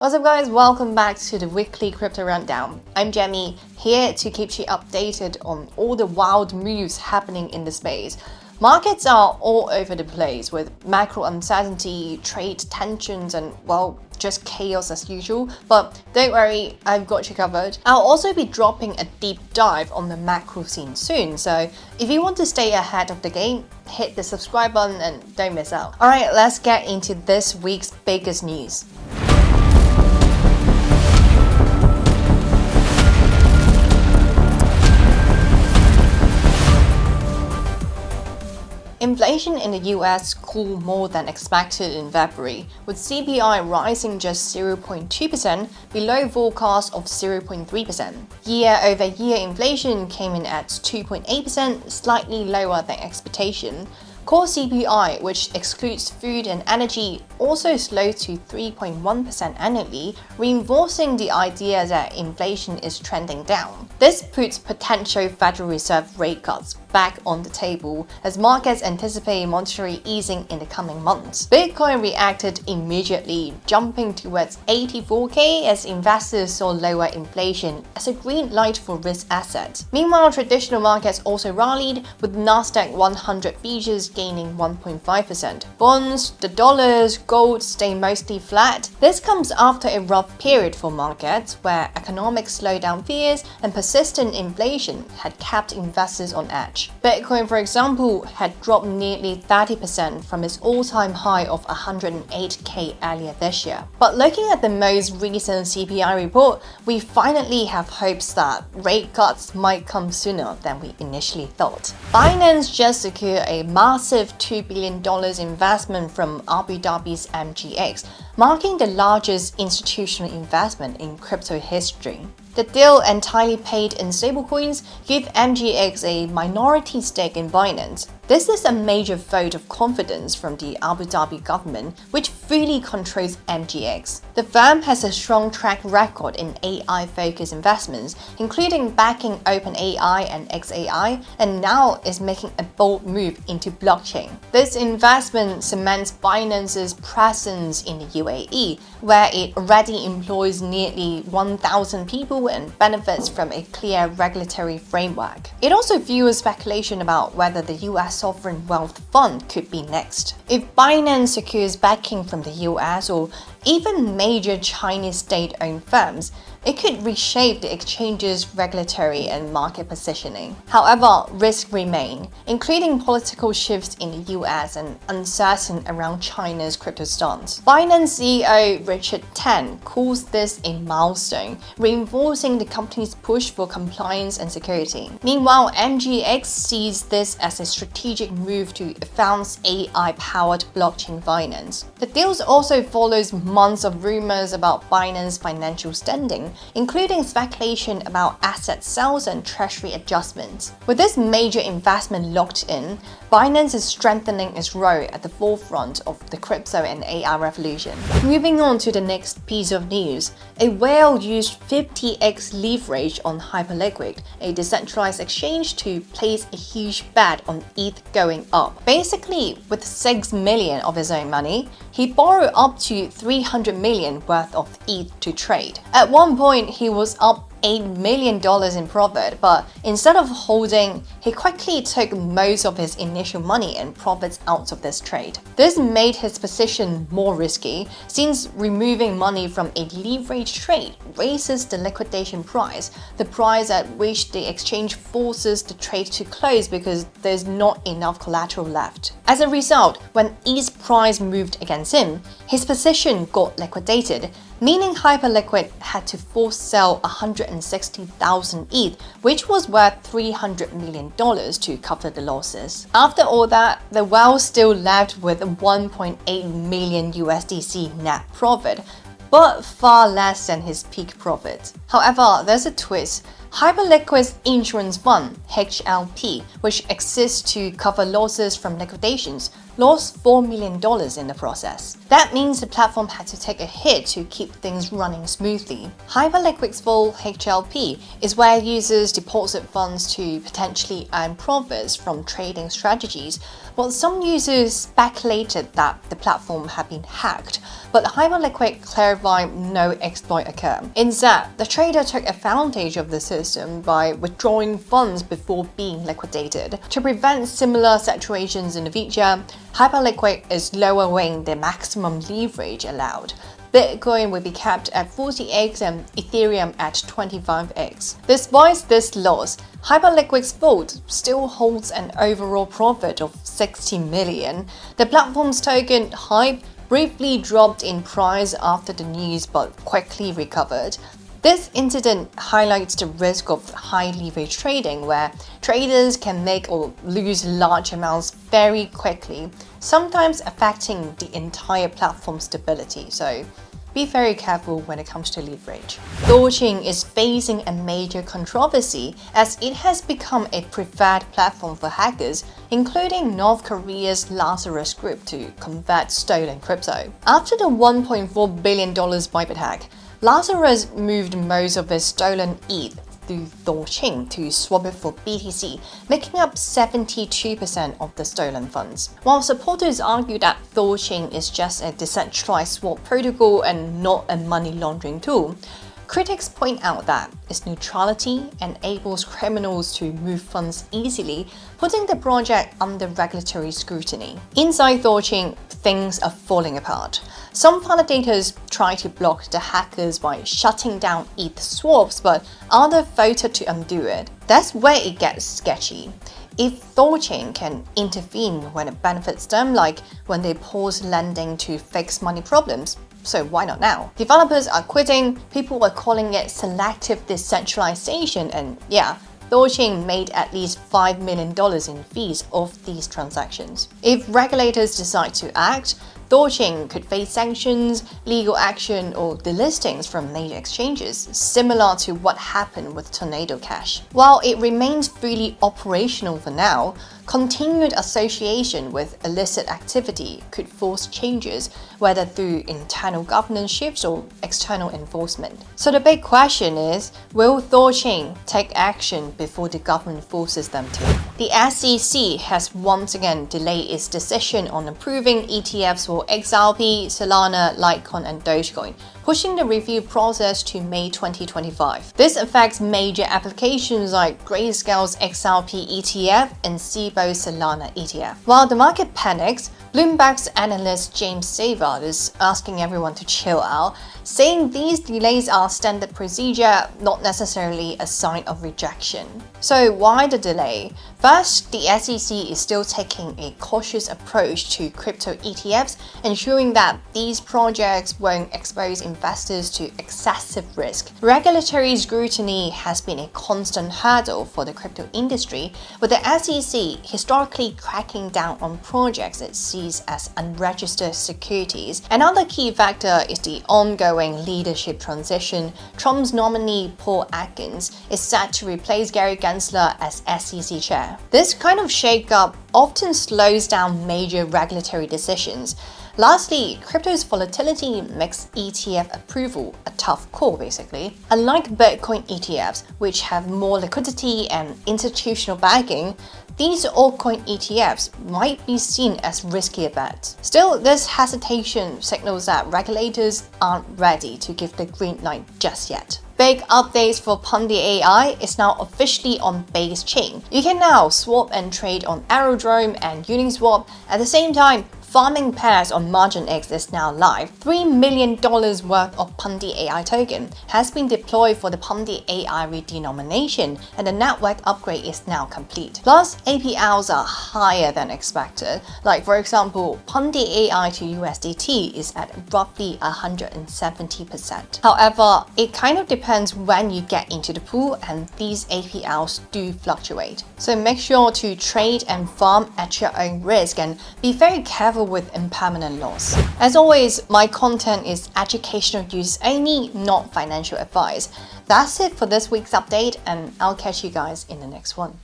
What's up guys, welcome back to the weekly crypto rundown. I'm Jamie, here to keep you updated on all the wild moves happening in the space. Markets are all over the place with macro uncertainty, trade tensions and just chaos as usual, but don't worry, I've got you covered. I'll also be dropping a deep dive on the macro scene soon, so if you want to stay ahead of the game, hit the subscribe button and don't miss out. Alright, let's get into this week's biggest news. Inflation in the US cooled more than expected in February, with CPI rising just 0.2%, below forecast of 0.3%. Year-over-year inflation came in at 2.8%, slightly lower than expectation. Core CPI, which excludes food and energy, also slowed to 3.1% annually, reinforcing the idea that inflation is trending down. This puts potential Federal Reserve rate cuts back on the table as markets anticipate monetary easing in the coming months. Bitcoin reacted immediately, jumping towards 84K as investors saw lower inflation as a green light for risk assets. Meanwhile, traditional markets also rallied, with Nasdaq 100 futures gaining 1.5%. Bonds, the dollars, gold stay mostly flat. This comes after a rough period for markets where economic slowdown fears and persistent inflation had kept investors on edge. Bitcoin, for example, had dropped nearly 30% from its all-time high of 108K earlier this year. But looking at the most recent CPI report, we finally have hopes that rate cuts might come sooner than we initially thought. Binance just secured a massive $2 billion investment from Abu Dhabi's MGX, marking the largest institutional investment in crypto history. The deal, entirely paid in stablecoins, gave MGX a minority stake in Binance. This is a major vote of confidence from the Abu Dhabi government, which fully controls MGX. The firm has a strong track record in AI-focused investments, including backing OpenAI and XAI, and now is making a bold move into blockchain. This investment cements Binance's presence in the UAE, where it already employs nearly 1,000 people and benefits from a clear regulatory framework. It also fuels speculation about whether the US sovereign wealth fund could be next. If Binance secures backing from the US or even major Chinese state-owned firms, it could reshape the exchange's regulatory and market positioning. However, risks remain, including political shifts in the US and uncertainty around China's crypto stance. Binance CEO Richard Tan calls this a milestone, reinforcing the company's push for compliance and security. Meanwhile, MGX sees this as a strategic move to advance AI-powered blockchain finance. The deal also follows months of rumors about Binance's financial standing, including speculation about asset sales and treasury adjustments. With this major investment locked in, Binance is strengthening its role at the forefront of the crypto and AI revolution. Moving on to the next piece of news, a whale used 50x leverage on HyperLiquid, a decentralized exchange, to place a huge bet on ETH going up. Basically, with 6 million of his own money, he borrowed up to 300 million worth of ETH to trade. At one point, he was up $8 million in profit, but instead of holding, he quickly took most of his initial money and profits out of this trade. This made his position more risky, since removing money from a leveraged trade raises the liquidation price, the price at which the exchange forces the trade to close because there's not enough collateral left. As a result, when ETH's price moved against him, his position got liquidated, meaning HyperLiquid had to force sell 160,000 ETH, which was worth $300 million to cover the losses. After all that, the whale still left with 1.8 million USDC net profit, but far less than his peak profit. However, there's a twist. HyperLiquid's insurance fund, HLP, which exists to cover losses from liquidations, lost $4 million in the process. That means the platform had to take a hit to keep things running smoothly. HyperLiquid's full HLP is where users deposit funds to potentially earn profits from trading strategies. Well, some users speculated that the platform had been hacked, but HyperLiquid clarified no exploit occurred. Instead, the trader took advantage of the system by withdrawing funds before being liquidated. To prevent similar situations in the future, HyperLiquid is lowering the maximum leverage allowed. Bitcoin will be capped at 40x and Ethereum at 25x. Despite this loss, HyperLiquid's vault still holds an overall profit of 60 million. The platform's token HYPE briefly dropped in price after the news but quickly recovered. This incident highlights the risk of high leverage trading, where traders can make or lose large amounts very quickly, sometimes affecting the entire platform's stability. So be very careful when it comes to leverage. ThorChain is facing a major controversy as it has become a preferred platform for hackers, including North Korea's Lazarus Group, to convert stolen crypto. After the $1.4 billion Bybit hack, Lazarus moved most of its stolen ETH through ThorChain to swap it for BTC, making up 72% of the stolen funds. While supporters argue that ThorChain is just a decentralized swap protocol and not a money laundering tool, critics point out that its neutrality enables criminals to move funds easily, putting the project under regulatory scrutiny. Inside ThorChain, things are falling apart. Some validators try to block the hackers by shutting down ETH swaps, but others voted to undo it. That's where it gets sketchy. If ThorChain can intervene when it benefits them, like when they pause lending to fix money problems, so why not now? Developers are quitting, people are calling it selective decentralization, and yeah, ThorChain made at least $5 million in fees of these transactions. If regulators decide to act, ThorChain could face sanctions, legal action, or delistings from major exchanges, similar to what happened with Tornado Cash. While it remains fully operational for now, continued association with illicit activity could force changes, whether through internal governance shifts or external enforcement. So the big question is, will ThorChain take action before the government forces them to? The SEC has once again delayed its decision on approving ETFs for XRP, Solana, Litecoin, and Dogecoin, pushing the review process to May 2025. This affects major applications like Grayscale's XRP ETF and Cboe's Solana ETF. While the market panics, Bloomberg's analyst James Savard is asking everyone to chill out, saying these delays are standard procedure, not necessarily a sign of rejection. So why the delay? First, the SEC is still taking a cautious approach to crypto ETFs, ensuring that these projects won't expose investors to excessive risk. Regulatory scrutiny has been a constant hurdle for the crypto industry, with the SEC historically cracking down on projects it sees as unregistered securities. Another key factor is the ongoing leadership transition. Trump's nominee Paul Atkins is set to replace Gary Gensler as SEC chair. This kind of shakeup often slows down major regulatory decisions. Lastly, crypto's volatility makes ETF approval a tough call, basically. Unlike Bitcoin ETFs, which have more liquidity and institutional backing, these altcoin ETFs might be seen as riskier bets. Still, this hesitation signals that regulators aren't ready to give the green light just yet. Big updates for PUNDIAI is now officially on Base Chain. You can now swap and trade on Aerodrome and Uniswap. At the same time, farming pairs on MarginX is now live. $3 million worth of PUNDIAI token has been deployed for the PUNDIAI redenomination, and the network upgrade is now complete. Plus, APRs are higher than expected. Like for example, PUNDIAI to USDT is at roughly 170%. However, it kind of depends when you get into the pool, and these APRs do fluctuate. So make sure to trade and farm at your own risk, and be very careful suffer with impermanent loss. As always, my content is educational use only, not financial advice. That's it for this week's update, and I'll catch you guys in the next one.